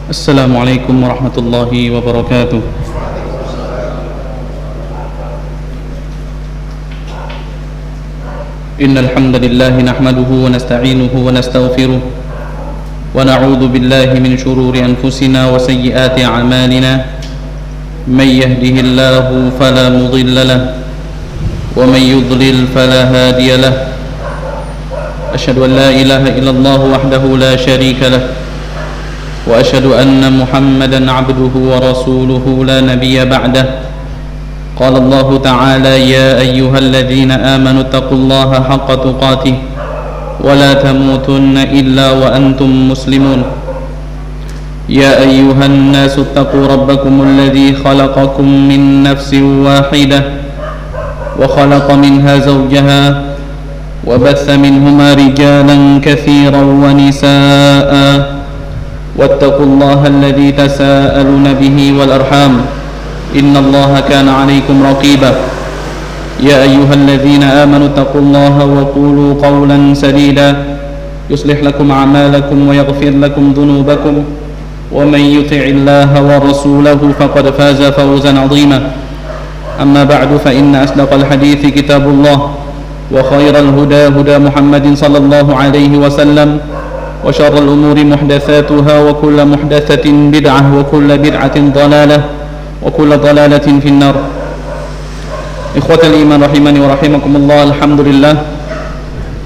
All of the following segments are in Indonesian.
Assalamualaikum warahmatullahi wabarakatuh. Innal hamdalillah nahmaduhu wa nasta'inuhu wa nastaghfiruh wa na'udzu billahi min shururi anfusina wa sayyiati a'malina. May yahdihillahu fala mudilla lahu wa may yudlil fala hadiya lahu. Asyhadu an la ilaha illallah wahdahu la syarika lahu wa asyhadu anna Muhammadan 'abduhu wa rasuluhu la nabiyya ba'dahu. Qala Allah ta'ala ya ayyuhalladzina amanu taqullaha haqqa tuqatih wa la tamutunna illa wa antum muslimun. Ya ayyuhan nasu taqu rabbakumul ladzi khalaqakum min nafsin wahidah wa khalaqa minha zawjaha wa batha minhuma rijalan katsiran wa nisaa'a wattaqullaha alladzi tasaaluna bihi wal arham innallaha kana 'alaikum raqiba. Ya ayyuhalladzina amanu taqullaha wa qulu qawlan sadida yuslih lakum a'malakum wa yaghfir lakum dhunubakum wa man yuti'illaha wa rasulahu faqad faza fawzan 'azima. Amma ba'du fa inna asdaqal hadithi kitabullah wa khairal huda huda Muhammadin sallallahu alaihi wasallam wa syarrul umuri muhdatsatuha wa kullu muhdatsatin bid'ah wa kullu bid'atin dhalalah wa kullu dhalalatin finnar. Ikhwatal iman rahimani wa rahimakumullah. Alhamdulillah,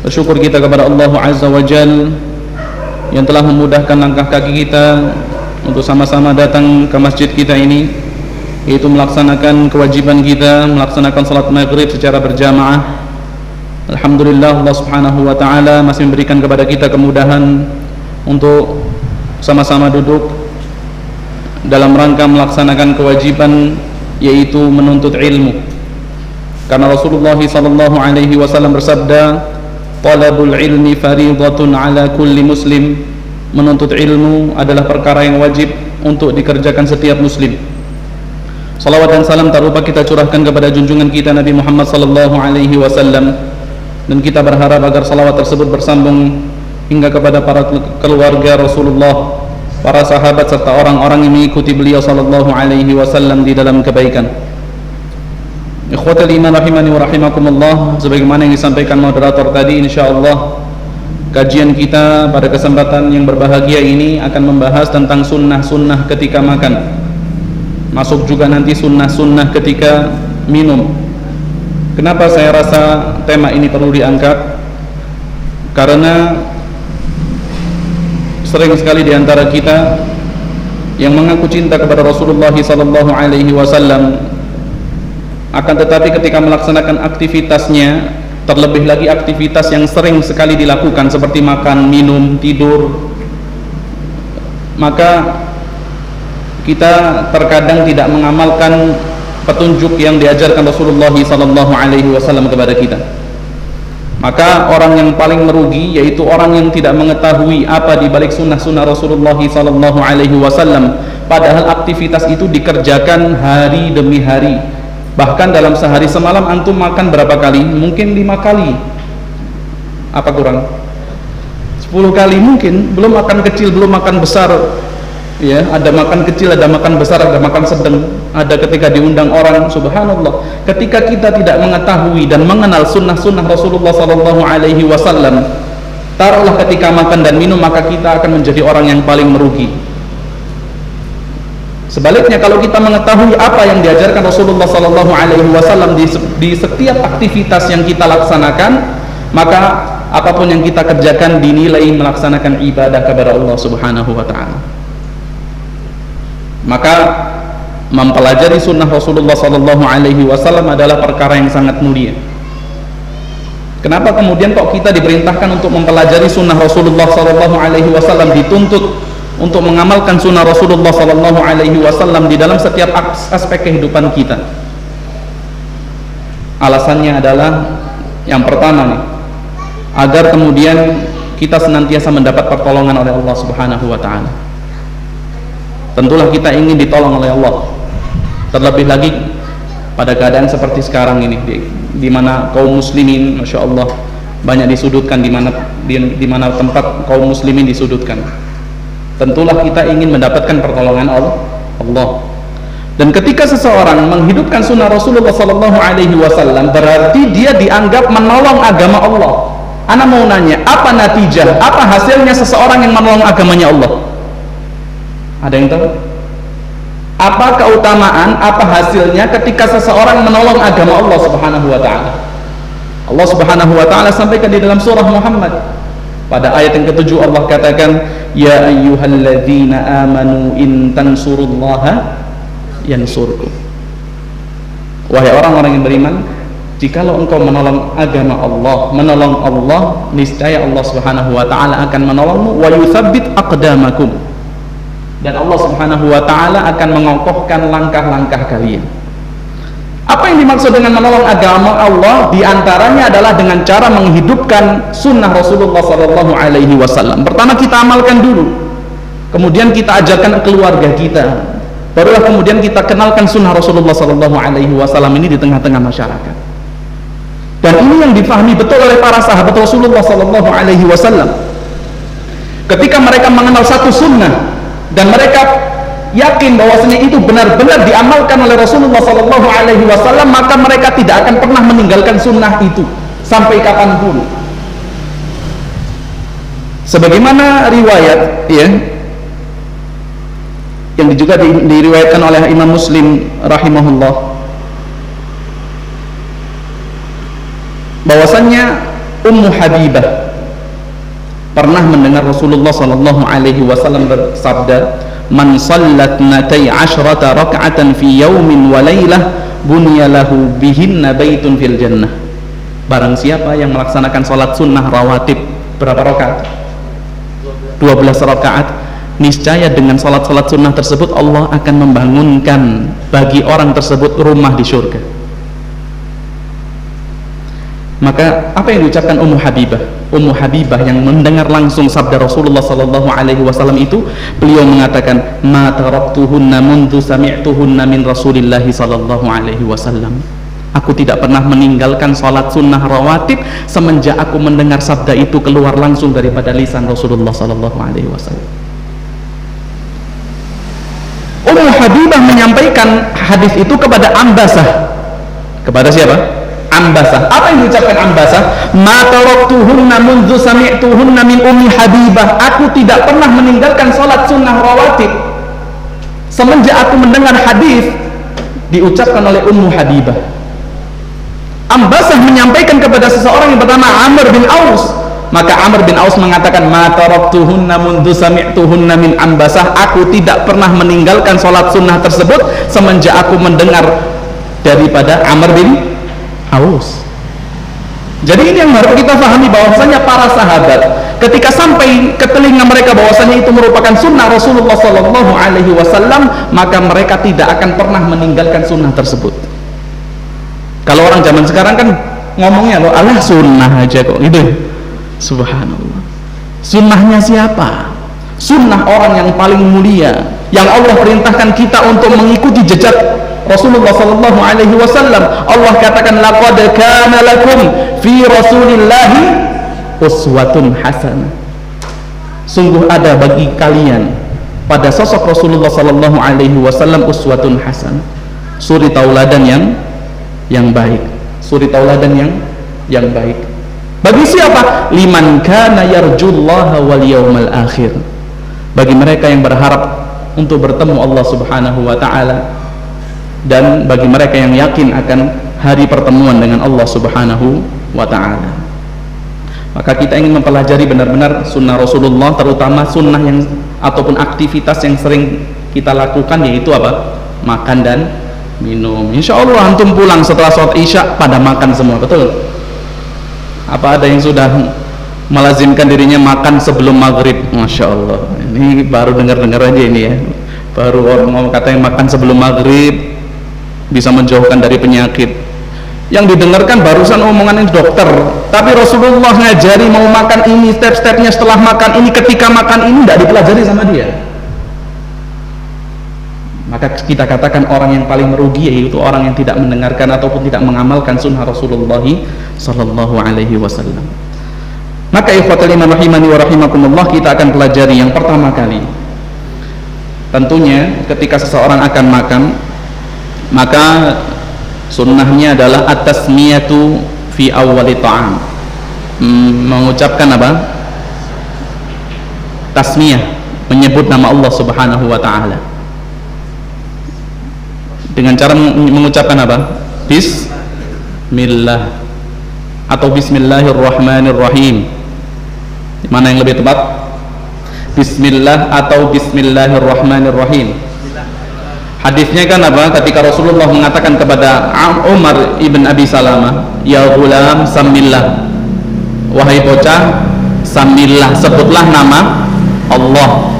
bersyukur kita kepada Allah Azza wa Jal yang telah memudahkan langkah kaki kita untuk sama-sama datang ke masjid kita ini, yaitu melaksanakan kewajiban kita, melaksanakan salat maghrib secara berjamaah. Alhamdulillah, Allah subhanahu wa ta'ala masih memberikan kepada kita kemudahan untuk sama-sama duduk dalam rangka melaksanakan kewajiban, yaitu menuntut ilmu. Karena Rasulullah sallallahu alaihi wasallam bersabda, talabul ilmi fariidatun ala kulli muslim. Menuntut ilmu adalah perkara yang wajib untuk dikerjakan setiap muslim. Salawat dan salam tak lupa kita curahkan kepada junjungan kita Nabi Muhammad sallallahu alaihi wasallam, dan kita berharap agar salawat tersebut bersambung hingga kepada para keluarga Rasulullah, para sahabat serta orang-orang yang mengikuti beliau sallallahu alaihi wasallam di dalam kebaikan. Ikhwatal iman rahimani wa rahimakumullah, sebagaimana yang disampaikan moderator tadi, insyaallah kajian kita pada kesempatan yang berbahagia ini akan membahas tentang sunnah-sunnah ketika makan, masuk juga nanti sunnah-sunnah ketika minum. Kenapa saya rasa tema ini perlu diangkat? Karena sering sekali di antara kita yang mengaku cinta kepada Rasulullah sallallahu alaihi wasallam, akan tetapi ketika melaksanakan aktivitasnya, terlebih lagi aktivitas yang sering sekali dilakukan seperti makan, minum, tidur, maka kita terkadang tidak mengamalkan petunjuk yang diajarkan Rasulullah sallallahu alaihi wasallam kepada kita. Maka orang yang paling merugi yaitu orang yang tidak mengetahui apa di balik sunnah-sunnah Rasulullah sallallahu alaihi wasallam, padahal aktivitas itu dikerjakan hari demi hari. Bahkan dalam sehari semalam antum makan berapa kali? Mungkin 5 kali. Apa kurang? 10 kali mungkin. Belum makan kecil, belum makan besar. Ya, ada makan kecil, ada makan besar, ada makan sedang. Ada ketika diundang orang, subhanallah. Ketika kita tidak mengetahui dan mengenal sunnah-sunnah Rasulullah sallallahu alaihi wasallam, taruhlah ketika makan dan minum, maka kita akan menjadi orang yang paling merugi. Sebaliknya, kalau kita mengetahui apa yang diajarkan Rasulullah sallallahu alaihi wasallam di setiap aktivitas yang kita laksanakan, maka apapun yang kita kerjakan dinilai melaksanakan ibadah kepada Allah Subhanahu wa taala. Maka mempelajari sunnah Rasulullah sallallahu alaihi wasallam adalah perkara yang sangat mulia. Kenapa kemudian kok kita diperintahkan untuk mempelajari sunnah Rasulullah sallallahu alaihi wasallam, dituntut untuk mengamalkan sunnah Rasulullah sallallahu alaihi wasallam di dalam setiap aspek kehidupan kita? Alasannya adalah yang pertama nih, agar kemudian kita senantiasa mendapat pertolongan oleh Allah Subhanahu wa taala. Tentulah kita ingin ditolong oleh Allah, terlebih lagi pada keadaan seperti sekarang ini, di mana kaum muslimin, masya Allah, banyak disudutkan, di mana tempat kaum muslimin disudutkan. tentulah kita ingin mendapatkan pertolongan Allah. Dan ketika seseorang menghidupkan sunnah Rasulullah SAW, berarti dia dianggap menolong agama Allah. Ana mau nanya, apa natijah, apa hasilnya seseorang yang menolong agamanya Allah? Ada yang tahu? Apa keutamaan, apa hasilnya ketika seseorang menolong agama Allah Subhanahu wa taala? Allah Subhanahu wa taala sampaikan di dalam surah Muhammad pada ayat yang ke-7, Allah katakan, ya ayyuhalladzina amanu in tansurullaha yansurkum. Wahai orang-orang yang beriman, jikalau engkau menolong agama Allah, menolong Allah, niscaya Allah Subhanahu wa taala akan menolongmu, wa yutsabbit aqdamakum, dan Allah Subhanahu wa taala akan mengokohkan langkah-langkah kalian. Apa yang dimaksud dengan menolong agama Allah? Di antaranya adalah dengan cara menghidupkan sunnah Rasulullah sallallahu alaihi wasallam. Pertama kita amalkan dulu, kemudian kita ajarkan keluarga kita, barulah kemudian kita kenalkan sunnah Rasulullah sallallahu alaihi wasallam ini di tengah-tengah masyarakat. Dan ini yang difahami betul oleh para sahabat Rasulullah sallallahu alaihi wasallam. Ketika mereka mengenal satu sunnah dan mereka yakin bahwasanya itu benar-benar diamalkan oleh Rasulullah sallallahu alaihi wasallam, maka mereka tidak akan pernah meninggalkan sunnah itu sampai kapanpun. Sebagaimana riwayat yang juga diriwayatkan oleh Imam Muslim rahimahullah, bahwasannya Ummu Habibah pernah mendengar Rasulullah sallallahu alaihi wasallam bersabda, man sallat natai asyrata raka'atan fi yaumin wa laylah bunya lahu bihinna baitun fil jannah. Barang siapa yang melaksanakan salat sunnah rawatib berapa rakaat? 12 rakaat, niscaya dengan salat-salat sunnah tersebut Allah akan membangunkan bagi orang tersebut rumah di surga. Maka apa yang diucapkan Ummu Habibah? Ummu Habibah yang mendengar langsung sabda Rasulullah sallallahu alaihi wasallam itu, beliau mengatakan, ma taraktuhunna mundu sami'tuhunna min Rasulillah sallallahu alaihi wasallam. Aku tidak pernah meninggalkan salat sunnah rawatib semenjak aku mendengar sabda itu keluar langsung daripada lisan Rasulullah sallallahu alaihi wasallam. Ummu Habibah menyampaikan hadis itu kepada Ambasah. Kepada siapa? Ambasah. Apa yang diucapkan Ambasah? Ma taraktuhunna mundu sami'tuhunna min Ummi Habibah. Aku tidak pernah meninggalkan salat sunnah rawatib semenjak aku mendengar hadis diucapkan oleh Ummu Habibah. Ambasah menyampaikan kepada seseorang yang bernama Amr bin Aus, maka Amr bin Aus mengatakan, ma taraktuhunna mundu sami'tuhunna min Ambasah. Aku tidak pernah meninggalkan salat sunnah tersebut semenjak aku mendengar daripada Amr bin Aus. Jadi ini yang harus kita pahami, bahwasanya para sahabat ketika sampai ke telinga mereka bahwasanya itu merupakan sunnah Rasulullah sallallahu alaihi wasallam, maka mereka tidak akan pernah meninggalkan sunnah tersebut. Kalau orang zaman sekarang kan ngomongnya loh, alah sunnah aja kok gitu. Subhanallah. Sunnahnya siapa? Sunnah orang yang paling mulia, yang Allah perintahkan kita untuk mengikuti jejak Rasulullah sallallahu alaihi wasallam. Allah katakan, laqad kana lakum fi Rasulillahi uswatun hasanah. Sungguh ada bagi kalian pada sosok Rasulullah sallallahu alaihi wasallam uswatun hasanah, suri tauladan yang baik, suri tauladan yang baik. Bagi siapa? Liman kana yarjullaha wal yawmal akhir. Bagi mereka yang berharap untuk bertemu Allah Subhanahu wa taala, dan bagi mereka yang yakin akan hari pertemuan dengan Allah Subhanahu wa ta'ala. Maka kita ingin mempelajari benar-benar sunnah Rasulullah, terutama sunnah yang ataupun aktivitas yang sering kita lakukan, yaitu apa? Makan dan minum. Insya Allah antum pulang setelah sholat isya pada makan semua, betul? Apa ada yang sudah melazimkan dirinya makan sebelum maghrib? Masya Allah, ini baru dengar-dengar aja ini ya, baru orang mau katanya makan sebelum maghrib bisa menjauhkan dari penyakit. Yang didengarkan barusan omongan dokter, tapi Rasulullah ngajari mau makan ini, step-stepnya setelah makan ini, ketika makan ini tidak dipelajari sama dia. Maka kita katakan orang yang paling merugi yaitu orang yang tidak mendengarkan ataupun tidak mengamalkan sunnah Rasulullah sallallahu alaihi wasallam. Maka ikhwatul iman rahimani wa rahimakumullah, kita akan pelajari yang pertama kali Tentunya ketika seseorang akan makan, maka sunnahnya adalah at-tasmiyatu fi awwali ta'am, mengucapkan apa? Tasmiyah, menyebut nama Allah Subhanahu wa ta'ala dengan cara mengucapkan apa? Bismillah atau Bismillahirrahmanirrahim. Mana yang lebih tepat? Bismillah atau Bismillahirrahmanirrahim. Hadisnya kan apa? Ketika Rasulullah mengatakan kepada Umar ibn Abi Salamah, ya ghulam samillah, wahai bocah, samillah, sebutlah nama Allah.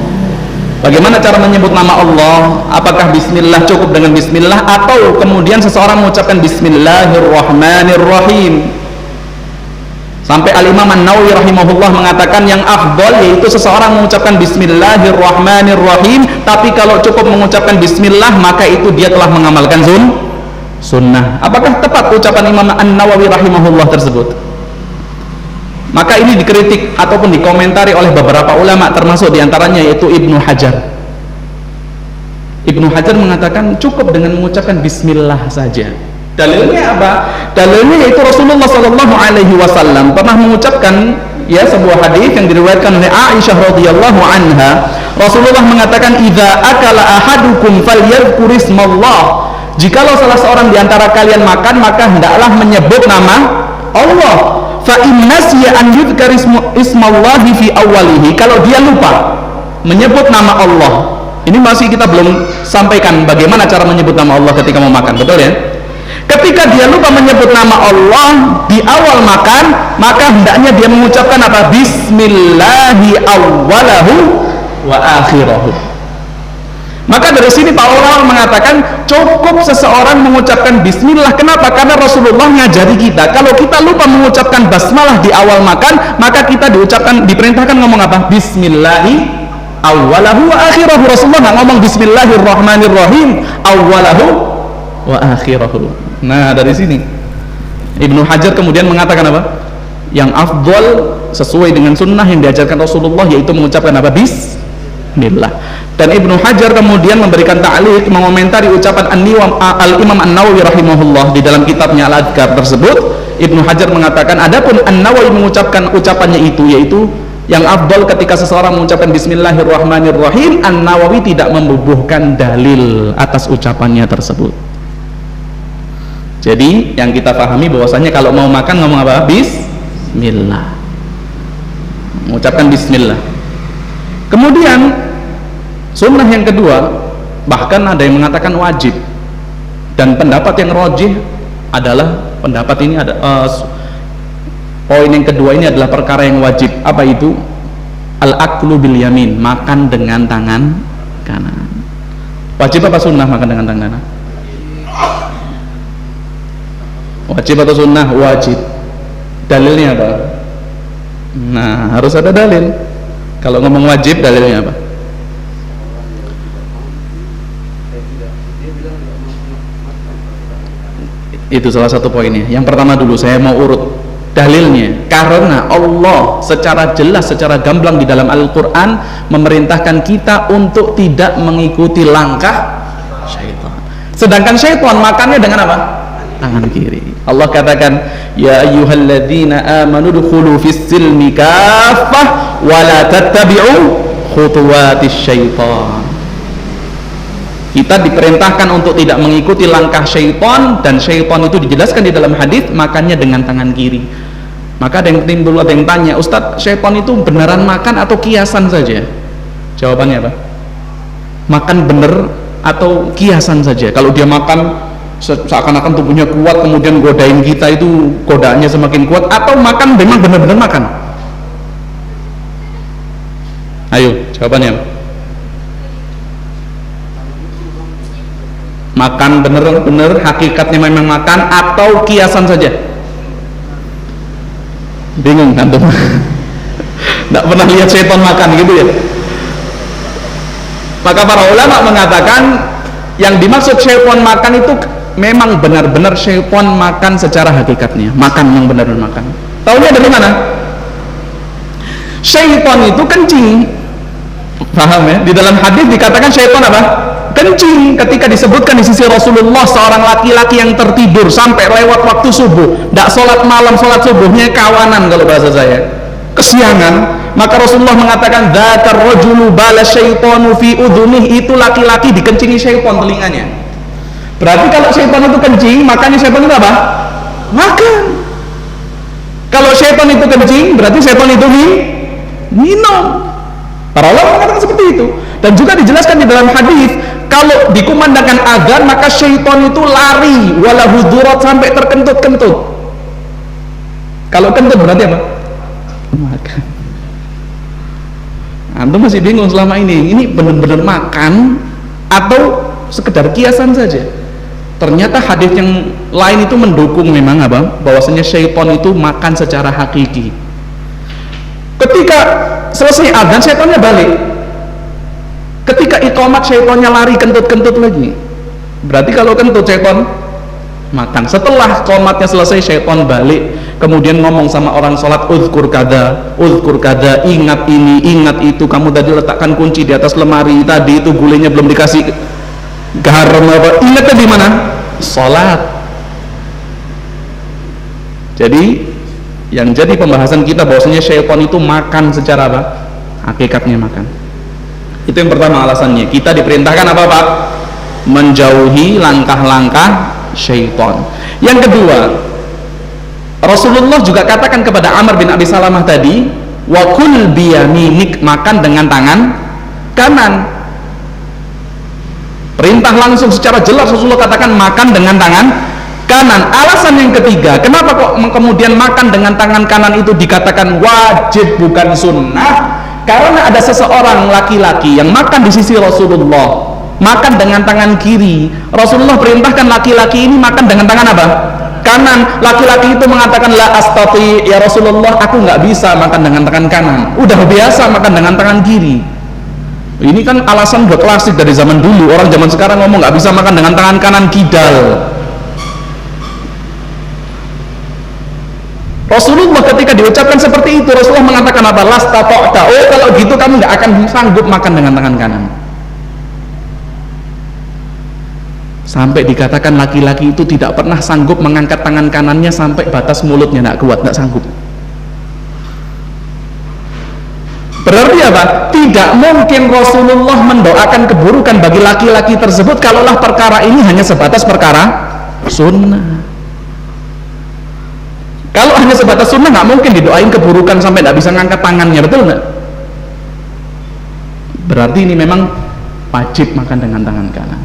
Bagaimana cara menyebut nama Allah? Apakah bismillah cukup dengan bismillah atau kemudian seseorang mengucapkan Bismillahirrahmanirrahim? Sampai Al-Imam An-Nawawi rahimahullah mengatakan yang afdal yaitu seseorang mengucapkan Bismillahirrahmanirrahim, tapi kalau cukup mengucapkan bismillah maka itu dia telah mengamalkan sunnah. Apakah tepat ucapan Imam An-Nawawi rahimahullah tersebut? Maka ini dikritik ataupun dikomentari oleh beberapa ulama, termasuk diantaranya yaitu Ibnu Hajar. Ibnu Hajar mengatakan cukup dengan mengucapkan bismillah saja. Dalilnya apa? Dalilnya yaitu Rasulullah Shallallahu Alaihi Wasallam pernah mengucapkan ya sebuah hadis yang diriwayatkan oleh Aisyah radhiyallahu anha. Rasulullah mengatakan, "Idza akala ahadukum falyadhkur ismallah." Jikalau salah seorang di antara kalian makan, maka hendaklah menyebut nama Allah. Fa in nasiya an yudhkar ismallahi fi awwalihi. Kalau dia lupa menyebut nama Allah. Ini masih kita belum sampaikan bagaimana cara menyebut nama Allah ketika mau makan, betul ya? Ketika dia lupa menyebut nama Allah di awal makan, maka hendaknya dia mengucapkan apa? Bismillahi awwalahu wa akhirahu. Maka dari sini para ulama mengatakan cukup seseorang mengucapkan bismillah. Kenapa? Karena Rasulullah ngajari kita kalau kita lupa mengucapkan basmalah di awal makan, maka kita diperintahkan ngomong apa? Bismillahi awwalahu wa akhirahu. Rasulullah nggak ngomong Bismillahirrahmanirrahim awwalahu wa akhirahu. Nah, dari sini Ibnu Hajar kemudian mengatakan apa? Yang afdal sesuai dengan sunnah yang diajarkan Rasulullah yaitu mengucapkan apa? Bismillah. Dan Ibnu Hajar kemudian memberikan ta'liq, mengomentari ucapan Al-Imam An-Nawawi rahimahullah di dalam kitabnya Al-Adhkar tersebut. Ibnu Hajar mengatakan adapun An-Nawawi mengucapkan ucapannya itu yaitu yang afdal ketika seseorang mengucapkan Bismillahirrahmanirrahim, An-Nawawi tidak membubuhkan dalil atas ucapannya tersebut. Jadi yang kita pahami bahwasanya kalau mau makan ngomong apa? Bismillah, mengucapkan bismillah. Kemudian sunnah yang kedua, bahkan ada yang mengatakan wajib, dan pendapat yang rajih adalah pendapat ini ada poin yang kedua ini adalah perkara yang wajib. Apa itu? Al-aklu bil yamin, makan dengan tangan kanan. Wajib apa sunnah makan dengan tangan kanan? Wajib atau sunnah? Wajib. Dalilnya apa? Nah, harus ada dalil. Kalau ngomong wajib, dalilnya apa? Itu salah satu poinnya. Yang pertama dulu saya mau urut dalilnya. Karena Allah secara jelas, secara gamblang di dalam Al-Quran memerintahkan kita untuk tidak mengikuti langkah syaitan. Sedangkan syaitan makannya dengan apa? Tangan kiri. Allah katakan, ya ayyuhalladzina amanu dukhulu fis silmi kaffah wa la tattabi'u khutuwatis syaitan. Kita diperintahkan untuk tidak mengikuti langkah syaitan, dan syaitan itu dijelaskan di dalam hadis makannya dengan tangan kiri. Maka ada yang timbul, ada yang tanya, Ustadz, syaitan itu beneran makan atau kiasan saja? Jawabannya apa? Makan bener atau kiasan saja? Kalau dia makan seakan-akan tubuhnya kuat, kemudian godain kita, itu godaannya semakin kuat, atau makan memang benar-benar makan? Ayo, jawabannya apa? Makan bener-bener hakikatnya memang makan atau kiasan saja? Bingung kan tuh? Nggak pernah lihat syaitan makan gitu ya? Maka para ulama mengatakan yang dimaksud syaitan makan itu memang benar-benar syaitan makan secara hakikatnya, makan yang benar-benar makan. Taunya dari mana? Syaitan itu kencing. Paham ya? Di dalam hadis dikatakan syaitan apa? Kencing. Ketika disebutkan di sisi Rasulullah seorang laki-laki yang tertidur sampai lewat waktu subuh, tidak sholat malam, sholat subuhnya kawanan kalau bahasa saya, kesiangan, maka Rasulullah mengatakan dzakar rajulu bala syaitanu fi udhunih, itu laki-laki dikencingi syaitan telinganya. Berarti kalau syaitan itu kencing, makanya syaitan itu apa? Makan. Kalau syaitan itu kencing, berarti syaitan itu minum. Para ulama mengatakan seperti itu. Dan juga dijelaskan di dalam hadis, kalau dikumandangkan azan maka syaitan itu lari wala hudurat, sampai terkentut-kentut. Kalau kentut berarti apa? Makan. Antum masih bingung selama ini benar-benar makan atau sekedar kiasan saja? Ternyata hadis yang lain itu mendukung memang apa? Bahwasanya syaitan itu makan secara hakiki. Ketika selesai adzan syaitannya balik. Ketika iqamat syaitannya lari kentut-kentut lagi. Berarti kalau kentut syaitan makan. Setelah qomatnya selesai syaitan balik, kemudian ngomong sama orang sholat, uzkur kada, ingat ini, ingat itu, kamu tadi letakkan kunci di atas lemari, tadi itu gulenya belum dikasih garam apa, ingatnya di mana? Sholat. Jadi yang jadi pembahasan kita bahwasanya syaitan itu makan secara apa? Hakikatnya makan. Itu yang pertama alasannya. Kita diperintahkan apa Pak? Menjauhi langkah-langkah syaitan. Yang kedua, Rasulullah juga katakan kepada Amr bin Abi Salamah tadi, wa kul biyaminik, makan dengan tangan kanan. Perintah langsung secara jelas Rasulullah katakan makan dengan tangan kanan. Alasan yang ketiga, kenapa kok kemudian makan dengan tangan kanan itu dikatakan wajib bukan sunnah? Karena ada seseorang laki-laki yang makan di sisi Rasulullah, makan dengan tangan kiri. Rasulullah perintahkan laki-laki ini makan dengan tangan apa? Kanan. Laki-laki itu mengatakan la astati ya Rasulullah, aku nggak bisa makan dengan tangan kanan, udah biasa makan dengan tangan kiri. Ini kan alasan buat klasik dari zaman dulu. Orang zaman sekarang ngomong nggak bisa makan dengan tangan kanan, kidal. Rasulullah ketika diucapkan seperti itu, Rasulullah mengatakan apa? Lastata'ta, oh kalau gitu kamu nggak akan sanggup makan dengan tangan kanan. Sampai dikatakan laki-laki itu tidak pernah sanggup mengangkat tangan kanannya sampai batas mulutnya, nggak kuat, nggak sanggup. Berarti apa? Tidak mungkin Rasulullah mendoakan keburukan bagi laki-laki tersebut kalaulah perkara ini hanya sebatas perkara sunnah. Kalau hanya sebatas sunnah nggak mungkin didoain keburukan sampai nggak bisa ngangkat tangannya, betul nggak? Berarti ini memang wajib makan dengan tangan kanan.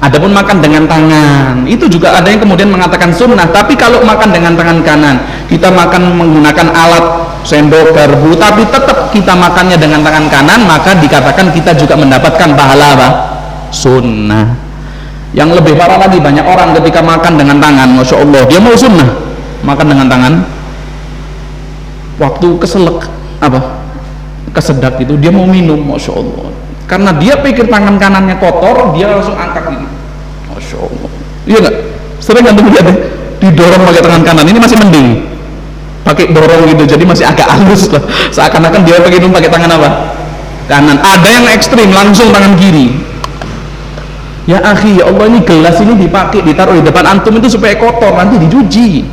Adapun makan dengan tangan itu juga ada yang kemudian mengatakan sunnah, tapi kalau makan dengan tangan kanan, kita makan menggunakan alat sendok, garpu, tapi tetap kita makannya dengan tangan kanan, maka dikatakan kita juga mendapatkan pahala apa? Sunnah. Yang lebih parah lagi, banyak orang ketika makan dengan tangan, masya Allah, dia mau sunnah makan dengan tangan, waktu keselak apa? Kesedak itu dia mau minum, masya Allah, karena dia pikir tangan kanannya kotor, dia langsung angkat ini, masya Allah. Iya nggak? Sering antum lihat deh, didorong pakai tangan kanan, ini masih mending, pakai dorong gitu, jadi masih agak halus lah, seakan-akan dia minum pakai tangan apa? Kanan. Ada yang ekstrim langsung tangan kiri. Ya akhi, ya Allah, ini gelas ini dipakai, ditaruh di depan antum itu supaya kotor, nanti dicuci.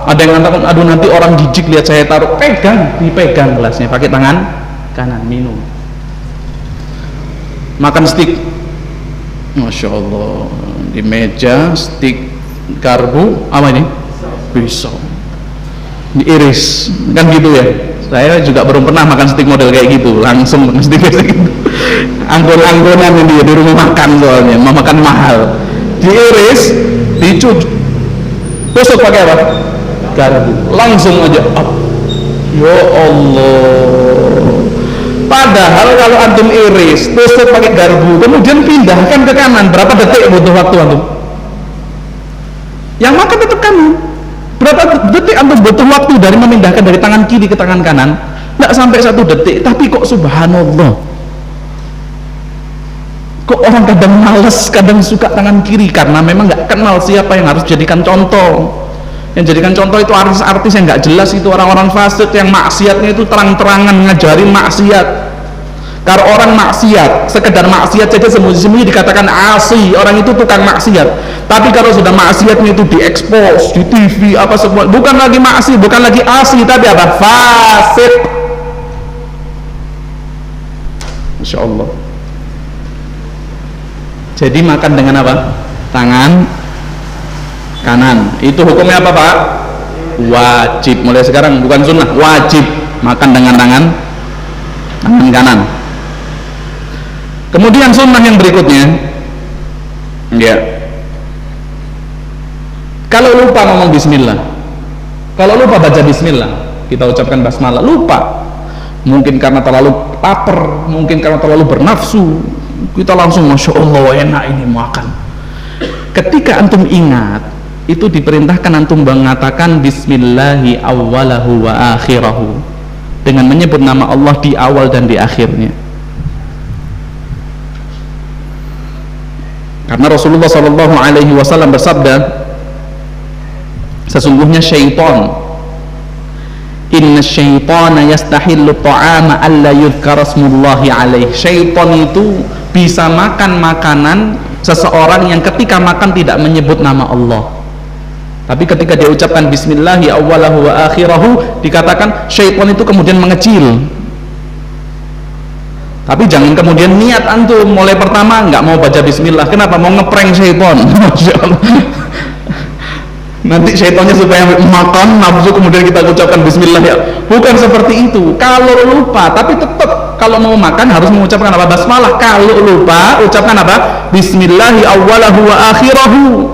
Ada yang mengatakan, aduh nanti orang jijik lihat saya taruh, pegang, dipegang gelasnya pakai tangan kanan, minum. Makan stik, masya Allah, di meja stik garpu apa ini? Pisau, diiris, kan gitu ya. Saya juga belum pernah makan stik model kayak gitu, langsung makan stik gitu. Anggon-anggonan ini di rumah makan, soalnya mau makan mahal, diiris, dicuci, tusuk pakai apa? Garpu, langsung aja up. Ya Allah. Padahal kalau antum iris, tusuk pakai garpu, kemudian pindahkan ke kanan, berapa detik butuh waktu antum? Yang makan tetap kanan. Berapa detik antum butuh waktu dari memindahkan dari tangan kiri ke tangan kanan? Tidak sampai 1 detik, tapi kok subhanallah, kok orang kadang males, kadang suka tangan kiri karena memang nggak kenal siapa yang harus jadikan contoh. Yang jadikan contoh itu artis-artis yang nggak jelas, itu orang-orang fasik yang maksiatnya itu terang-terangan ngajarin maksiat. Kalau orang maksiat, sekedar maksiat saja sembunyi-sembunyi dikatakan asi, orang itu tukang maksiat. Tapi kalau sudah maksiatnya itu diekspos di TV apa semua, bukan lagi maksiat, bukan lagi asi, tapi apa? Fasik. Masya Allah. Jadi makan dengan apa? Tangan kanan. Itu hukumnya apa, Pak? Wajib. Mulai sekarang bukan sunnah, wajib makan dengan tangan kanan. Kemudian sunnah yang berikutnya, ya, kalau lupa ngomong bismillah, kalau lupa baca bismillah, kita ucapkan basmalah, lupa, mungkin karena terlalu lapar, mungkin karena terlalu bernafsu, kita langsung masya Allah enak ini makan. Ketika antum ingat, itu diperintahkan antum mengatakan bismillahi awwalahu wa akhirahu, dengan menyebut nama Allah di awal dan di akhirnya. Karena Rasulullah SAW bersabda, sesungguhnya syaitan, inna syaitana yastahillu ta'ama alla yudhkara smullahi alaih. Syaitan itu bisa makan makanan seseorang yang ketika makan tidak menyebut nama Allah, tapi ketika dia ucapkan bismillahi awwalahu wa akhirahu, dikatakan syaitan itu kemudian mengecil. Tapi jangan kemudian niat antum mulai pertama nggak mau baca bismillah. Kenapa? Mau ngeprank syaitan. Masya Allah. Nanti syaitannya supaya makan nafsu kemudian kita ucapkan bismillah, ya. Bukan seperti itu. Kalau lupa, tapi tetap kalau mau makan harus mengucapkan apa? Basmalah. Kalau lupa, ucapkan apa? Bismillahi awwalahu wa akhirahu.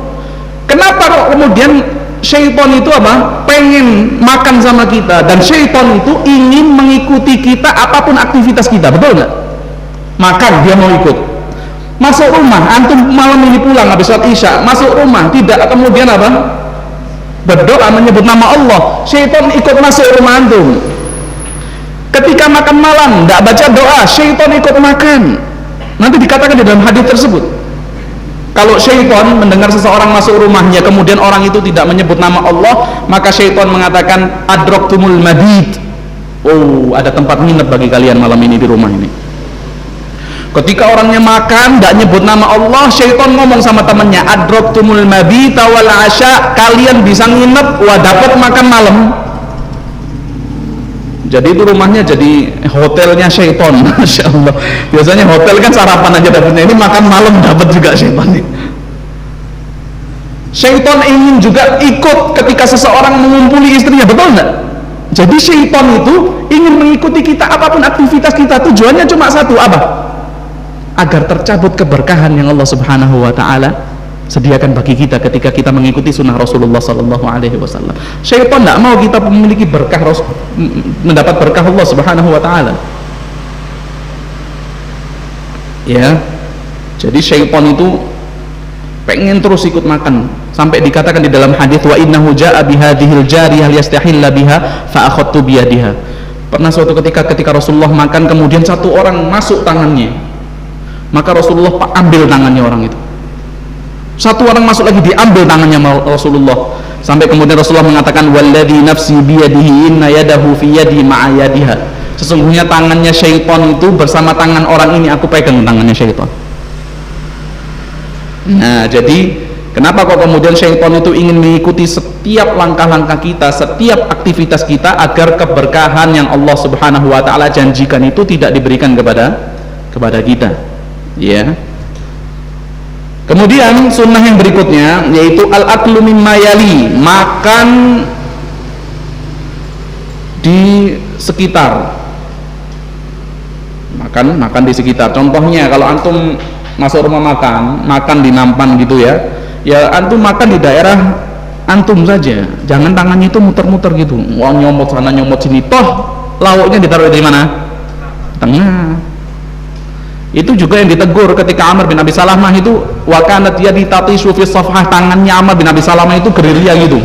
Kenapa kok kemudian syaitan itu apa? Pengen makan sama kita, dan syaitan itu ingin mengikuti kita apapun aktivitas kita, betul nggak? Makan dia mau ikut. Masuk rumah, antum malam ini pulang habis sholat isya, masuk rumah tidak kemudian apa? Berdoa menyebut nama Allah, syaitan ikut masuk rumah antum. Ketika makan malam tidak baca doa, syaitan ikut makan. Nanti dikatakan di dalam hadis tersebut, kalau syaitan mendengar seseorang masuk rumahnya kemudian orang itu tidak menyebut nama Allah, maka syaitan mengatakan adraktumul mabit. Oh, ada tempat nginep bagi kalian malam ini di rumah ini. Ketika orangnya makan tidak nyebut nama Allah, syaitan ngomong sama temannya, adraktumul mabita wal asya, kalian bisa nginep, wah dapat makan malam. Jadi itu rumahnya jadi hotelnya syaitan. Masya Allah. Biasanya hotel kan sarapan aja dapatnya, ini makan malam dapat juga syaitan. Syaitan ingin juga ikut ketika seseorang mengumpuli istrinya, betul nggak? Jadi syaitan itu ingin mengikuti kita apapun aktivitas kita, tujuannya cuma satu, apa? Agar tercabut keberkahan yang Allah Subhanahu wa Ta'ala sediakan bagi kita ketika kita mengikuti sunnah Rasulullah Sallallahu Alaihi Wasallam. Syaitan tidak mau kita memiliki berkah, mendapat berkah Allah Subhanahu wa Ta'ala. Ya, jadi syaitan itu pengen terus ikut makan, sampai dikatakan di dalam hadis, wa innahu ja'a bihadhil jariyah liyastahilla biha fa akhadtu biyadiha. Pernah suatu ketika Rasulullah makan, kemudian satu orang masuk tangannya, maka Rasulullah ambil tangannya orang itu. Satu orang masuk lagi, diambil tangannya Rasulullah, sampai kemudian Rasulullah mengatakan, walladzi nafsi biyadihi inna yadahu fi yadi ma'a yadiha. Sesungguhnya tangannya syaitan itu bersama tangan orang ini, aku pegang tangannya syaitan. Nah, jadi kenapa kok kemudian syaitan itu ingin mengikuti setiap langkah-langkah kita, setiap aktivitas kita, agar keberkahan yang Allah Subhanahu wa Ta'ala janjikan itu tidak diberikan kepada kita, ya. Kemudian sunnah yang berikutnya yaitu al-aklu mimma yali, makan di sekitar, makan di sekitar. Contohnya kalau antum masuk rumah makan di nampan gitu ya, ya antum makan di daerah antum saja, jangan tangannya itu muter-muter gitu, wah nyomot sana nyomot sini, toh lauknya ditaruh di mana? Tengah. Itu juga yang ditegur ketika Amr bin Abi Salamah itu, wa kanat yadi tatishu fi safhah, tangannya Amr bin Abi Salamah itu gerilya gitu.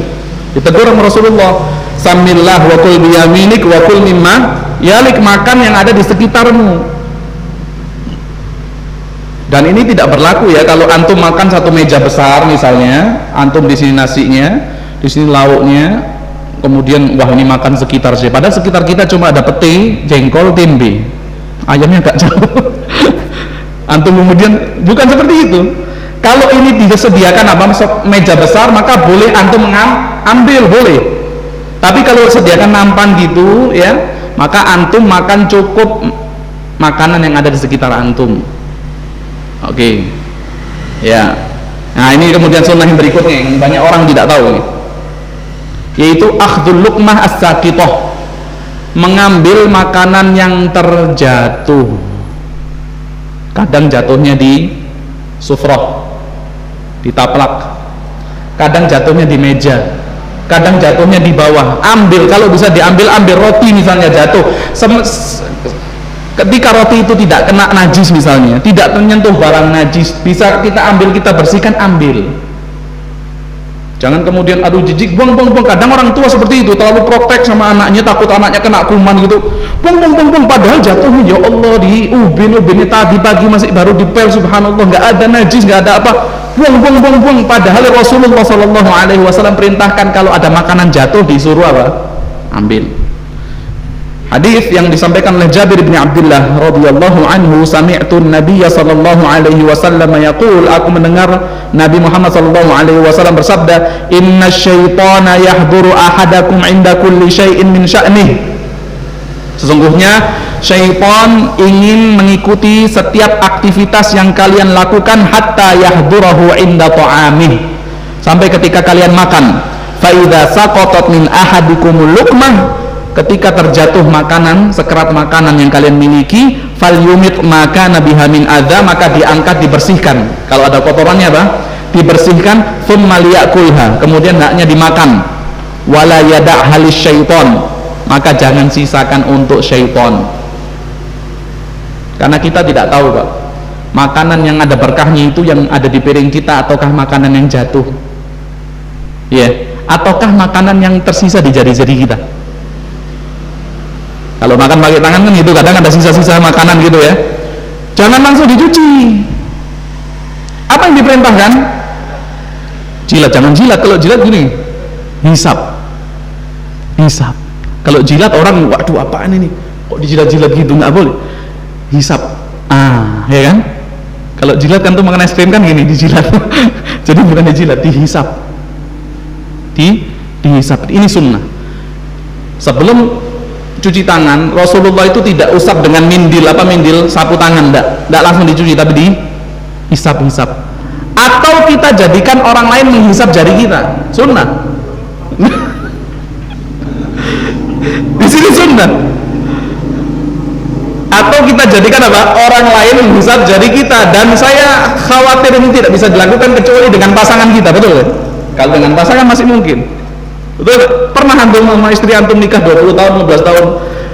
Ditegur sama Rasulullah, samillah wa kul biyaminik wa kul mimma yalik, makan yang ada di sekitarmu. Dan ini tidak berlaku ya kalau antum makan satu meja besar misalnya, antum di sini nasinya, di sini lauknya, kemudian wah ini makan sekitar saya, padahal sekitar kita cuma ada pete, jengkol, tempe, ayamnya agak jauh. Antum kemudian bukan seperti itu. Kalau ini disediakan meja besar, maka boleh antum ambil, boleh. Tapi kalau sediakan nampan gitu ya, maka antum makan cukup makanan yang ada di sekitar antum. Oke. Ya. Nah, ini kemudian sunnah yang berikutnya yang banyak orang tidak tahu nih. Yaitu akhdul luqmah as-saqithah, mengambil makanan yang terjatuh. Kadang jatuhnya di sufrah, di taplak, kadang jatuhnya di meja, kadang jatuhnya di bawah. Ambil, kalau bisa diambil, ambil roti misalnya jatuh. Ketika roti itu tidak kena najis misalnya, tidak menyentuh barang najis, bisa kita ambil, kita bersihkan, ambil. Jangan kemudian aduh jijik, buang. Kadang orang tua seperti itu, terlalu protek sama anaknya, takut anaknya kena kuman gitu. Buang. Padahal jatuhnya ya Allah di ubin-ubinnya tadi pagi masih baru dipel, subhanallah, nggak ada najis, nggak ada apa. Buang. Padahal Rasulullah SAW perintahkan kalau ada makanan jatuh disuruh apa? Ambil. Hadis yang disampaikan oleh Jabir bin Abdullah radhiyallahu anhu, sami'tu an-nabiy sallallahu alaihi wasallam yaqul, aku mendengar Nabi Muhammad sallallahu alaihi wasallam bersabda, inna syaitana yahduru ahadakum inda kulli syai'in min sya'nih. Sesungguhnya syaitan ingin mengikuti setiap aktivitas yang kalian lakukan hatta yahdurahu inda ta'amih, sampai ketika kalian makan. Fa idza saqatat min ahadikumul luqmah, ketika terjatuh makanan, sekerat makanan yang kalian miliki, fal yumit maka nabiha min adza, maka diangkat, dibersihkan. Kalau ada kotorannya apa? Dibersihkan, thumma liyakulha, kemudian hendaknya dimakan. Wala yada' halis syaiton, maka jangan sisakan untuk syaiton. Karena kita tidak tahu, Pak, makanan yang ada berkahnya itu yang ada di piring kita, ataukah makanan yang jatuh, ya, ataukah makanan yang tersisa di jari-jari kita. Kalau makan pakai tangan kan gitu, kadang ada sisa-sisa makanan gitu ya. Jangan langsung dicuci. Apa yang diperintahkan? Jilat, jangan jilat. Kalau jilat gini, hisap. Kalau jilat orang, waduh apaan ini? Kok dijilat-jilat gitu? Nggak boleh. Hisap. Ya kan? Kalau jilat kan tuh makan es krim kan gini, dijilat. Jadi bukan dijilat, dihisap. Dihisap. Ini sunnah. Sebelum cuci tangan, Rasulullah itu tidak usap dengan mindil sapu tangan, tidak langsung dicuci, tapi dihisap. Atau kita jadikan orang lain menghisap jari kita, sunnah. Di sini sunnah. Atau kita jadikan apa? Orang lain menghisap jari kita, dan saya khawatir ini tidak bisa dilakukan kecuali dengan pasangan kita, betul kan? Kalau dengan pasangan masih mungkin. Betul, pernah antum sama istri antum nikah 20 tahun, 15 tahun,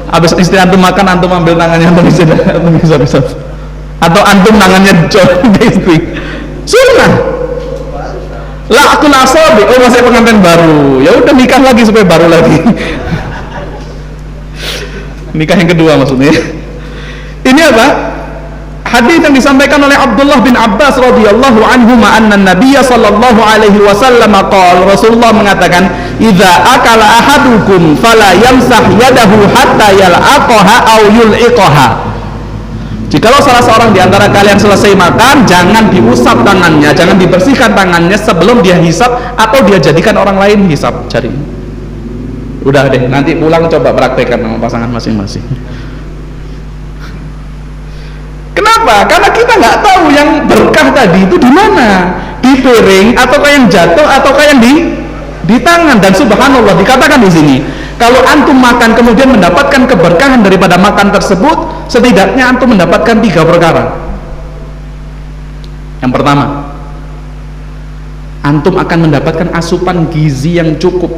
habis istri antum makan, antum ambil tangannya, antum bisa atau antum tangannya jauh ke istri, sunnah. Lah aku nasobi, oh masih pengantin baru, ya udah nikah lagi supaya baru lagi. Nikah yang kedua maksudnya. Ini apa? Hadis yang disampaikan oleh Abdullah bin Abbas radhiyallahu anhu, anna Nabiy sallallahu alaihi wasallam qala, Rasulullah mengatakan, idza akala ahadukum fala yamsah yadahu hatta yal'aqaha aw yul'iqaha. Jikalau salah seorang di antara kalian selesai makan, jangan diusap tangannya, jangan dibersihkan tangannya sebelum dia hisap atau dia jadikan orang lain hisap jari. Udah deh, nanti pulang coba praktekkan sama pasangan masing-masing. Kenapa? Karena kita nggak tahu yang berkah tadi itu di mana, di piring ataukah yang jatuh ataukah yang di tangan. Dan subhanallah dikatakan di sini, kalau antum makan kemudian mendapatkan keberkahan daripada makan tersebut, setidaknya antum mendapatkan 3 perkara. Yang pertama, antum akan mendapatkan asupan gizi yang cukup.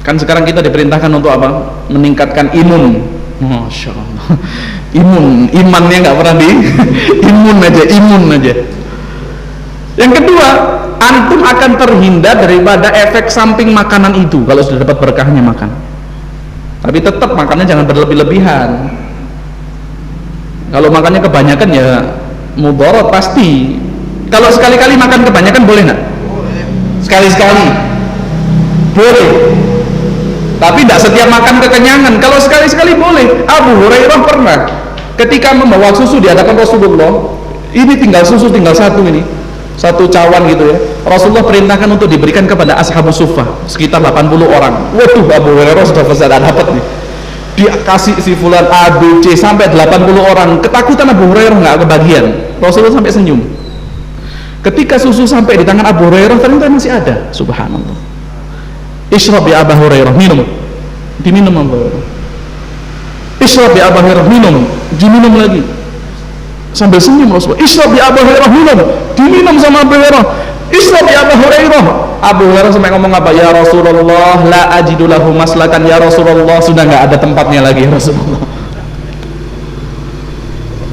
Kan sekarang kita diperintahkan untuk apa? Meningkatkan imun. Masya Allah, imannya nggak pernah imun aja. Yang kedua, antum akan terhindar daripada efek samping makanan itu kalau sudah dapat berkahnya makan. Tapi tetap makannya jangan berlebih-lebihan. Kalau makannya kebanyakan ya mudarat pasti. Kalau sekali-kali makan kebanyakan boleh nggak? sekali-sekali boleh, tapi tidak setiap makan kekenyangan. Kalau sekali-sekali boleh. Abu Hurairah pernah ketika membawa susu di hadapan Rasulullah, ini tinggal susu tinggal satu, ini satu cawan gitu ya, Rasulullah perintahkan untuk diberikan kepada ashabus suffah sekitar 80 orang. Waduh, Abu Hurairah sudah selesai dapat nih, dia kasih si fulan A, B, C sampai 80 orang. Ketakutan Abu Hurairah nggak kebagian. Rasulullah sampai senyum. Ketika susu sampai di tangan Abu Hurairah ternyata masih ada. Subhanallah. Ishrab ya Abu Hurairah, minum. Diminum Abu Hurairah. Ishrab ya Abu Hurairah, minum. Diminum lagi. Sambil senyum Rasulullah. Ishrab ya Abu Hurairah, minum. Diminum sama Abu Hurairah. Ishrab ya Abu Hurairah. Abu Hurairah sampai ngomong apa? Ya Rasulullah, la ajidu lahu maslakan. Ya Rasulullah, sudah nggak ada tempatnya lagi ya Rasulullah.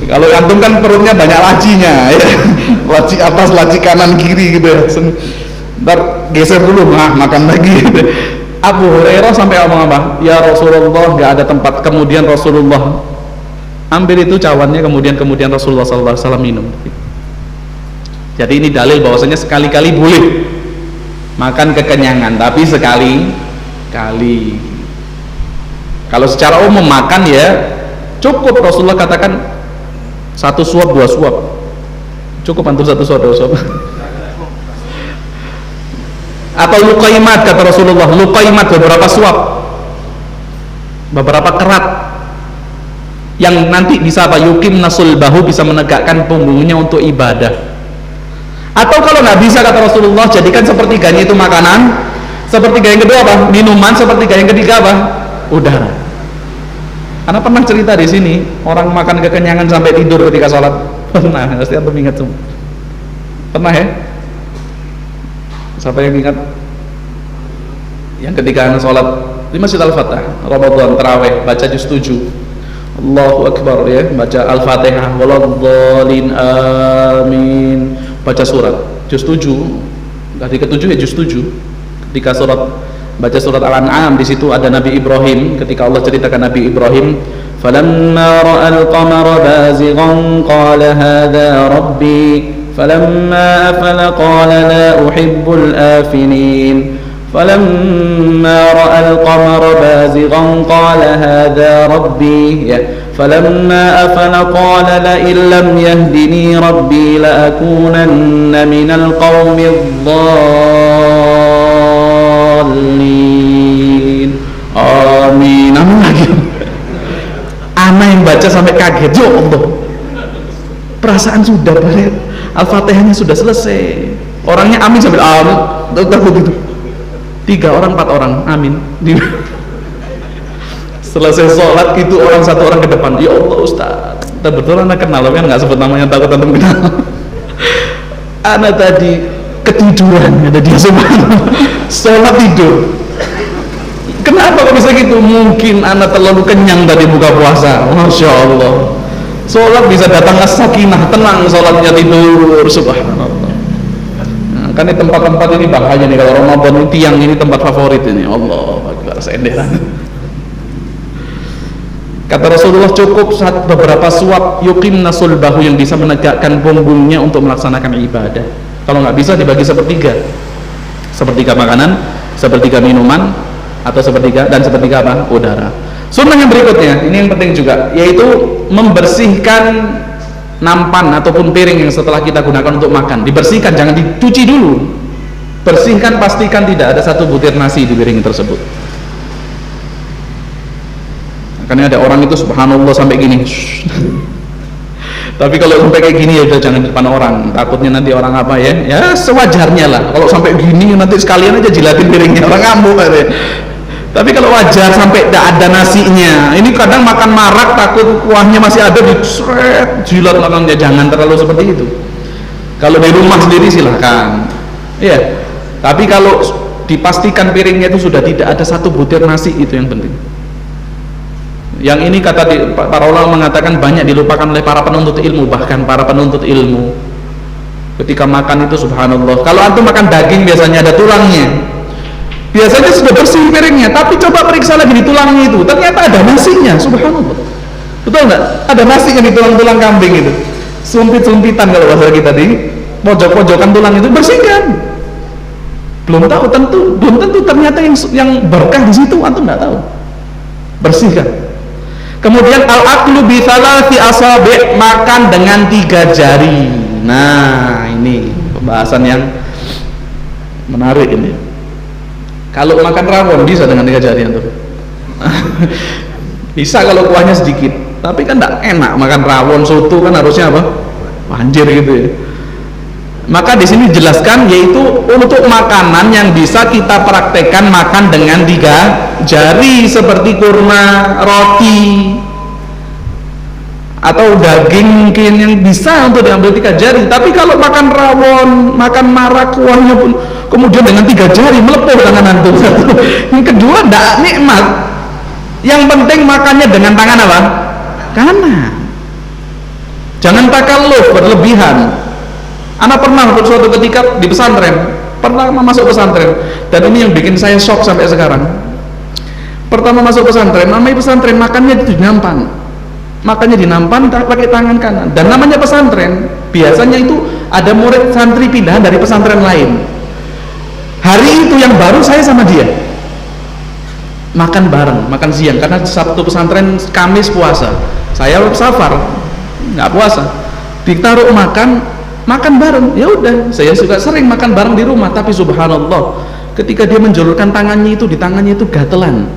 Kalau antum kan perutnya banyak lacinya ya. Laci atas, laci kanan, kiri gitu ya. Ntar geser dulu, makan lagi gitu. Abu Hurairah sampai ngomong apa? Ya Rasulullah, nggak ada tempat. Kemudian Rasulullah ambil itu cawannya, kemudian Rasulullah SAW minum. Jadi ini dalil bahwasanya sekali-kali boleh makan kekenyangan, tapi sekali-kali. Kalau secara umum makan ya cukup, Rasulullah katakan 1 suap 2 suap cukup, antum 1 suap 2 suap. Atau luqaimat kata Rasulullah, luqaimat beberapa suap, beberapa kerat yang nanti bisa apa? Yukim nasul bahu, bisa menegakkan punggungnya untuk ibadah. Atau kalau nggak bisa kata Rasulullah, jadikan sepertiganya itu makanan, sepertiga yang kedua apa? Minuman, sepertiga yang ketiga apa? Udara. Karena pernah cerita di sini orang makan kekenyangan sampai tidur ketika sholat. Pernah, pasti antum ingat semua. Pernah ya? Siapa yang ingat? Yang ketika anak sholat di Masjid Al-Fatah, Ramadan tarawih, baca juz 7, Allahu Akbar ya, baca Al-Fatihah, waladhdallin amin, baca surat juz 7, tadi ke-7 ya juz 7. Ketika surat baca surat Al-An'am, di situ ada Nabi Ibrahim. Ketika Allah ceritakan Nabi Ibrahim, falamma ra'al qamara bazighan qala hadza rabbi falamma afala qala la uhibbul afinin falamma ra'al qamara bazighan qala hadza rabbi falamma afala qala la in lam yahdini rabbi la akunanna minal qaumidh dhalin. Amin. Amin lagi. Ana yang baca sampai kaget, ya Allah. Perasaan sudah balik, Al-Fatihahnya sudah selesai. Orangnya amin sambil amin. Takut itu. 3 orang 4 orang amin. Selesai sholat itu orang 1 orang ke depan. Ya Allah Ustaz, betul anak kenal, tapi kan nggak sebut namanya, takut antum kenal. Anak tadi ketiduran, ada dia semua. Sholat tidur. Kenapa kok bisa gitu? Mungkin anak terlalu kenyang tadi buka puasa. Masya Allah. Sholat bisa datang as-sakinah, tenang sholatnya, tidur. Subhanallah. Nah, kan ini tempat-tempat ini bahaya nih kalau Ramadan ini, tiang ini tempat favorit ini. Allah Akbar, senderan. Kata Rasulullah cukup beberapa suap yuqim nasul bahu yang bisa menegakkan punggungnya untuk melaksanakan ibadah. Kalau nggak bisa dibagi sepertiga makanan, sepertiga minuman, atau sepertiga apa? Udara. Sunnah yang berikutnya, ini yang penting juga, yaitu membersihkan nampan ataupun piring yang setelah kita gunakan untuk makan. Dibersihkan, jangan dicuci dulu. Bersihkan, pastikan tidak ada 1 butir nasi di piring tersebut. Makanya ada orang itu subhanallah sampai gini. Tapi kalau sampai kayak gini ya udah jangan di depan orang, takutnya nanti orang apa ya? Ya sewajarnya lah. Kalau sampai gini nanti sekalian aja jilatin piringnya, orang ngamuk aja. Tapi kalau wajar sampai tidak ada nasinya, ini kadang makan marak takut kuahnya masih ada, diseret jilat belakangnya. Jangan terlalu seperti itu. Kalau di rumah sendiri silahkan ya, tapi kalau dipastikan piringnya itu sudah tidak ada 1 butir nasi, itu yang penting. Yang ini kata para ulama mengatakan banyak dilupakan oleh para penuntut ilmu. Bahkan para penuntut ilmu ketika makan itu subhanallah, kalau antum makan daging biasanya ada tulangnya, biasanya sudah bersih piringnya, tapi coba periksa lagi di tulangnya itu, ternyata ada nasinya. Subhanallah, betul nggak? Ada nasinya di tulang-tulang kambing itu, sumpit-sumpitan kalau bahasa kita, di pojok-pojokan tulang itu bersihkan. Belum tahu, belum tentu ternyata yang berkah di situ antum nggak tahu. Bersihkan. Kemudian al-aklu bi thalathi asabi', makan dengan 3 jari. Nah, ini pembahasan yang menarik ini. Kalau makan rawon bisa dengan 3 jari antum. Bisa kalau kuahnya sedikit. Tapi kan enggak enak makan rawon, soto kan harusnya apa? Banjir gitu ya. Maka di sini dijelaskan yaitu untuk makanan yang bisa kita praktekkan makan dengan 3 jari seperti kurma, roti, atau daging mungkin yang bisa untuk diambil 3 jari. Tapi kalau makan rawon, makan marak, kuahnya pun kemudian dengan 3 jari melepuh tangan antum. Yang kedua tidak nikmat. Yang penting makannya dengan tangan apa? Kanan. Jangan takalluf berlebihan. Anak pernah suatu ketika di pesantren, pertama masuk pesantren, dan ini yang bikin saya shock sampai sekarang. Pertama masuk pesantren, namanya pesantren makannya di nampan, makannya di nampan pakai tangan kanan. Dan namanya pesantren, biasanya itu ada murid santri pindahan dari pesantren lain. Hari itu yang baru saya sama dia makan bareng, makan siang, karena Sabtu pesantren, Kamis puasa, saya safar nggak puasa, ditaruh makan bareng. Ya udah, saya juga sering makan bareng di rumah. Tapi subhanallah, ketika dia menjulurkan tangannya itu, di tangannya itu gatelan.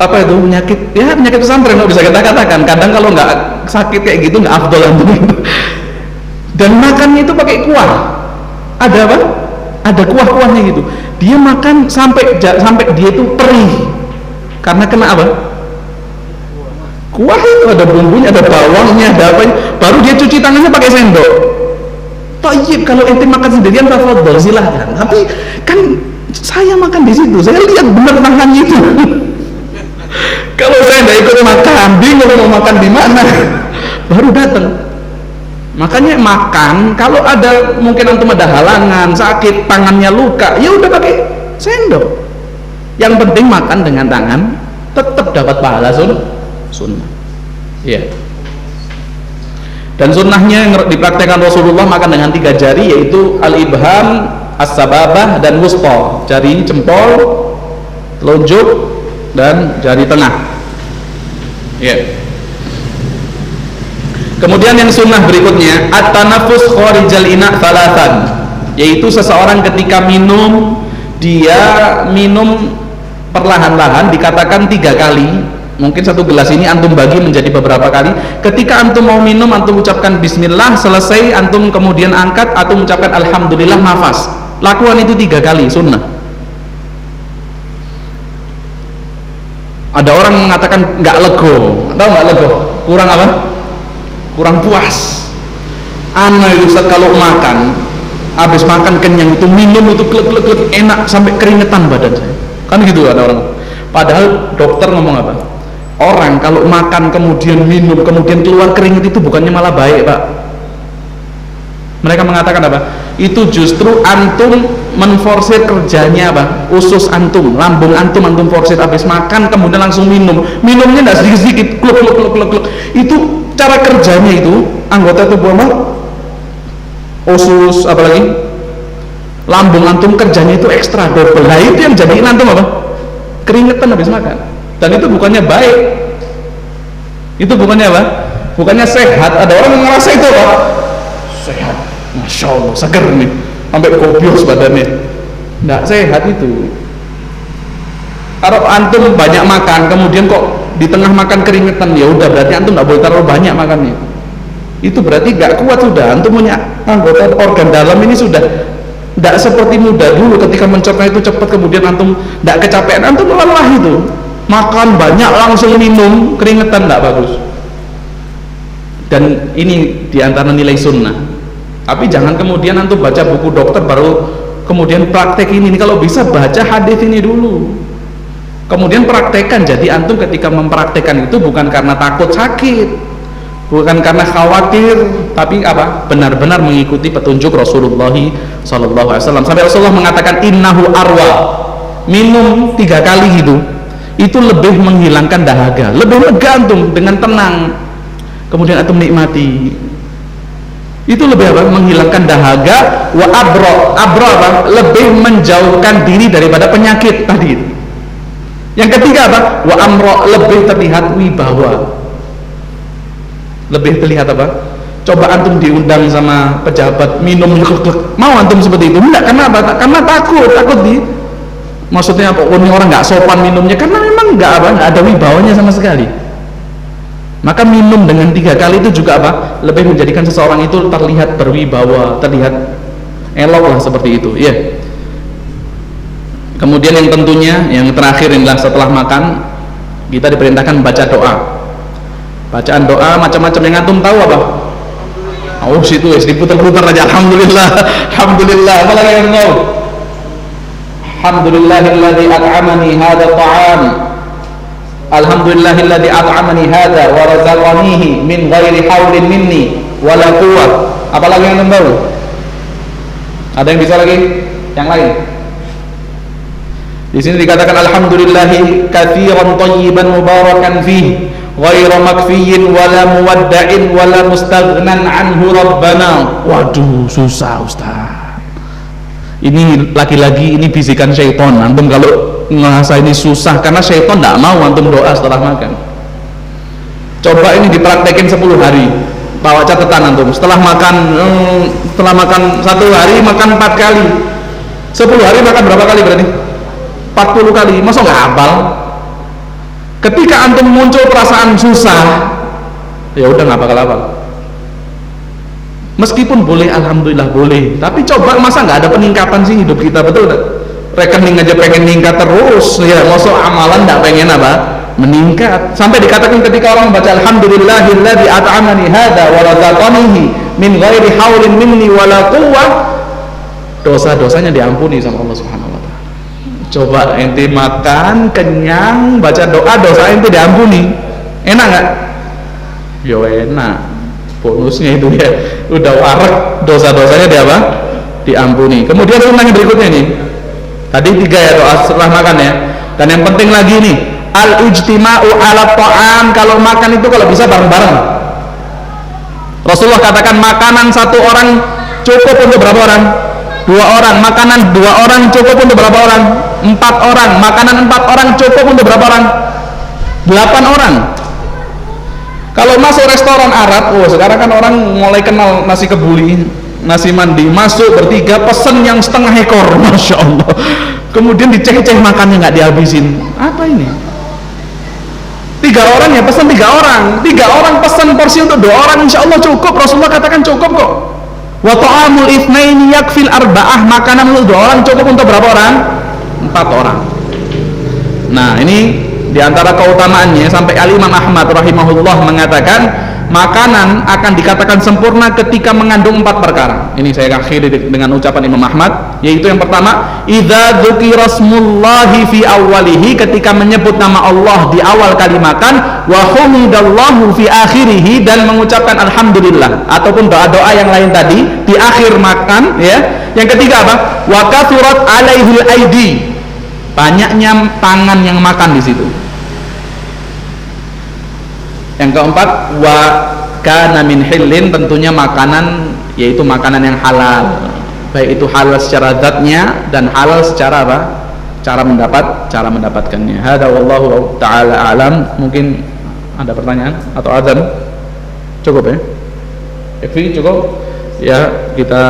Apa itu? Penyakit, ya penyakit pesantren bisa kita katakan. Kadang kalau nggak sakit kayak gitu nggak afdol antum. Dan makannya itu pakai kuah. Ada apa? Ada kuah-kuahnya gitu. Dia makan sampai dia itu perih. Karena kena apa? Kuah itu ada bumbunya, ada bawangnya, ada apa, baru dia cuci tangannya pakai sendok. Tayyib, kalau ente makan sendirian tafadhol silahkan. Tapi kan saya makan di situ, saya lihat benar tangannya itu. Kalau saya tidak ikut makan, bingung mau makan di mana, baru datang. Makanya makan, kalau ada mungkin antum ada halangan, sakit, tangannya luka, ya udah pakai sendok. Yang penting makan dengan tangan, tetap dapat pahala sunnah. Ya. Dan sunnahnya yang dipraktekkan Rasulullah makan dengan 3 jari, yaitu al-ibham, as-sababah, dan wusta, jari jempol, telunjuk, dan jari tengah. Ya. Kemudian yang sunnah berikutnya at-tanafus kharijal ina' thalathan, yaitu seseorang ketika minum, dia minum perlahan-lahan, dikatakan 3 kali. Mungkin 1 gelas ini antum bagi menjadi beberapa kali. Ketika antum mau minum, antum ucapkan bismillah, selesai antum kemudian angkat atau mengucapkan alhamdulillah, nafas. Lakukan itu 3 kali, sunnah. Ada orang mengatakan nggak lego, tahu nggak lego? Kurang apa? Kurang puas. Ana itu Ustaz, kalau makan, habis makan kenyang itu minum itu klek enak sampai keringetan badan saya. Kan gitu ada orang. Padahal dokter ngomong apa? Orang kalau makan kemudian minum kemudian keluar keringet itu bukannya malah baik, Pak. Mereka mengatakan apa? Itu justru antum menforsir kerjanya apa? Usus antum, lambung antum forsir, habis makan kemudian langsung minum. Minumnya tidak sedikit-sedikit, kluk. Itu cara kerjanya itu anggota tubuh apa? Usus apalagi? Lambung antum kerjanya itu ekstra double. Nah, itu yang jadiin antum apa? Keringetan habis makan. Dan itu bukannya baik. Itu bukannya apa? Bukannya sehat. Ada orang yang ngerasa itu apa? Sehat. Masya Allah, seger nih, sampai kopios badannya. Nggak sehat itu. Kalau antum banyak makan, kemudian kok di tengah makan keringetan, ya udah berarti antum nggak boleh terlalu banyak makannya. Itu berarti nggak kuat sudah. Antum punya anggota organ dalam ini sudah nggak seperti muda dulu ketika mencerna itu cepat, kemudian antum nggak kecapean, antum lelah itu. Makan banyak langsung minum, keringetan nggak bagus. Dan ini diantara nilai sunnah. Tapi jangan kemudian antum baca buku dokter baru kemudian praktek ini. Kalau bisa baca hadis ini dulu, kemudian praktekkan. Jadi antum ketika mempraktekkan itu bukan karena takut sakit, bukan karena khawatir, tapi apa? Benar-benar mengikuti petunjuk Rasulullah SAW. Sampai Rasulullah mengatakan innahu arwa, minum 3 kali gitu, itu lebih menghilangkan dahaga, lebih lega antum dengan tenang. Kemudian antum nikmati. Itu lebih apa? Menghilangkan dahaga. Wa abro apa? Lebih menjauhkan diri daripada penyakit tadi. Yang ketiga apa? Wa amro, lebih terlihat wibawa. Lebih terlihat apa? Coba antum diundang sama pejabat minum klek-klek, mau antum seperti itu? Enggak, karena apa? Karena takut maksudnya apa? Ini orang nggak sopan minumnya, karena memang nggak ada wibawanya sama sekali. Maka minum dengan 3 kali itu juga apa? Lebih menjadikan seseorang itu terlihat berwibawa, terlihat elok lah seperti itu, ya. Kemudian yang tentunya yang terakhir adalah setelah makan kita diperintahkan baca doa. Bacaan doa macam-macam yang antum tahu apa? Oh, situ diputar-putar aja. Alhamdulillah, alhamdulillah. Apa lagi yang tahu? Alhamdulillahilladzi at'amani hadza ta'am. Alhamdulillahilladzi at'amani hadza wa razaqanihi min ghairi haulin minni wala quwwah. Apalagi yang antum tahu? Ada yang bisa lagi? Yang lain? Di sini dikatakan alhamdulillahi katsiran thayyiban mubarakan fihi ghairu makfiyin wala muwadda'in wala mustaghnan anhu rabbana. Waduh, susah Ustaz. Ini lagi-lagi ini bisikan syaitan. Antum kalau ngerasa ini susah karena syaitan tidak mau antum doa setelah makan. Coba ini dipraktekin 10 hari. Bawa catatan antum. Setelah makan 1 hari makan 4 kali. 10 hari makan berapa kali berarti? 40 kali. Masa nggak hafal? Ketika antum muncul perasaan susah, ya udah nggak bakal hafal. Meskipun boleh, alhamdulillah boleh. Tapi coba masa nggak ada peningkatan sih hidup kita, betul nggak? Rekening aja pengen meningkat terus, ya. Masa amalan nggak pengen apa? Meningkat. Sampai dikatakan ketika orang baca alhamdulillahilladzi at'amani hadza wa razaqanihi min ghairi haulin minni wala quwwah, dosa-dosanya diampuni sama Allah Subhanahu wa taala. Coba ente makan kenyang baca doa, dosa ente diampuni, enak nggak? Yo enak, bonusnya itu ya udah warak, dosa-dosanya diampuni. Kemudian sunnah yang berikutnya nih, tadi 3 ya doa setelah makan ya, dan yang penting lagi nih al-ijtima'u ala ta'am. Kalau makan itu kalau bisa bareng-bareng. Rasulullah katakan makanan 1 orang cukup untuk berapa orang? 2 orang. Makanan 2 orang cukup untuk berapa orang? 4 orang. Makanan 4 orang cukup untuk berapa orang? 8 orang. Kalau masuk restoran Arab, sekarang kan orang mulai kenal nasi kebuli, nasi mandi, masuk bertiga pesen yang setengah ekor, masya Allah. Kemudian dicek-cek makannya nggak dihabisin. Apa ini? 3 orang ya pesen 3 orang. 3 orang pesen porsi untuk 2 orang, insya Allah cukup. Rasulullah katakan cukup kok. Wa ta'amul itsnaini yakfil arba'ah. Makanan untuk 2 orang cukup untuk berapa orang? 4 orang. Nah, ini diantara keutamaannya sampai Al-Imam Ahmad rahimahullah mengatakan makanan akan dikatakan sempurna ketika mengandung 4 perkara. Ini saya akhiri dengan ucapan Imam Ahmad, yaitu yang pertama, idza dzukira smullahi fi awwalihi, ketika menyebut nama Allah di awal kali makan, wa humidallahu fi akhirih, dan mengucapkan alhamdulillah ataupun doa-doa yang lain tadi di akhir makan, ya. Yang ketiga apa? Wa kathurat alaihil aidi, banyaknya tangan yang makan di situ. Yang keempat, wa kana min hillin, tentunya makanan yaitu makanan yang halal, baik itu halal secara zatnya dan halal secara apa? Cara mendapatkannya. Hada wallahu taala alam. Mungkin ada pertanyaan atau azan? Cukup ya? Cukup. Ya, kita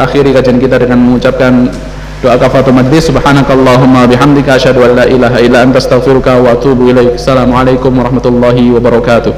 akhiri kajian kita dengan mengucapkan doa kafaratul majlis. Subhanakallahumma bihamdika asyhadu an la ilaha illa anta astaghfiruka wa atubu ilaik. Assalamualaikum warahmatullahi wabarakatuh.